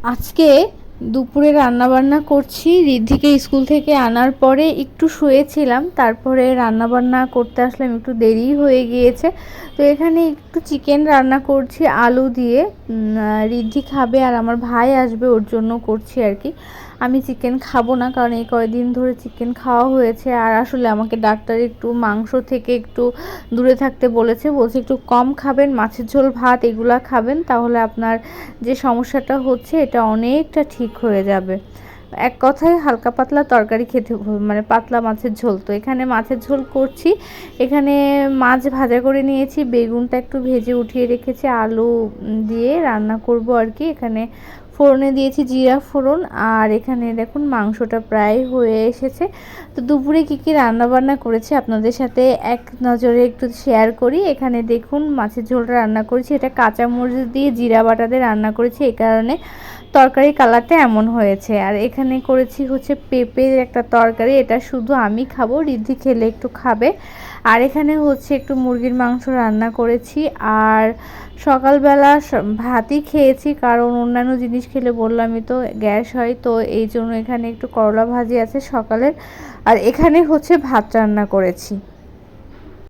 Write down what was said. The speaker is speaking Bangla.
আজকে দুপুরে রান্নাবান্না করছি। ঋদ্ধিকে স্কুল থেকে আনার পরে একটু শুয়েছিলাম, তারপরে রান্নাবান্না করতে আসলাম, একটু দেরি হয়ে গিয়েছে। তো এখানে একটু চিকেন রান্না করছি আলু দিয়ে। ঋদ্ধি খাবে আর আমার ভাই আসবে, ওর জন্য করছি আর কি। আমি চিকেন খাবো না, কারণ এই কয়দিন ধরে চিকেন খাওয়া হয়েছে। আর আসলে আমাকে ডাক্তার একটু মাংস থেকে একটু দূরে থাকতে বলছে একটু কম খাবেন, মাছের ঝোল ভাত এগুলা খাবেন, তাহলে আপনার যে সমস্যাটা হচ্ছে এটা অনেকটা ঠিক হয়ে যাবে। এক কথায় হালকা পাতলা তরকারি খেতে, মানে পাতলা মাছের ঝোল। তো এখানে মাছের ঝোল করছি। এখানে মাছ ভাজা করে নিয়েছি, বেগুনটা একটু ভেজে উঠিয়ে রেখেছি, আলু দিয়ে রান্না করব আর কি। এখানে ফোড়নে দিয়েছি জিরা ফোড়ন, আর এখানে দেখুন মাংসটা প্রায় হয়ে এসেছে। তো দুপুরে কী কী রান্নাবান্না করেছি আপনাদের সাথে এক নজরে একটু শেয়ার করি। এখানে দেখুন মাছের ঝোলটা রান্না করেছি, এটা কাঁচামরিচ দিয়ে জিরা বাটা দিয়ে রান্না করেছি, এই কারণে তরকারি কালারটা এমন হয়েছে। আর এখানে করেছি হচ্ছে পেঁপের একটা তরকারি, এটা শুধু আমি খাবো, ঋদ্ধি খেলে একটু খাবে। আর এখানে হচ্ছে একটু মুরগির মাংস রান্না করেছি। আর সকালবেলা ভাতই খেয়েছি, কারণ অন্যান্য জিনিস খেলে বললামই তো গ্যাস হয়, তো এই জন্য এখানে একটু করলা ভাজি আছে সকালের। আর এখানে হচ্ছে ভাত রান্না করেছি।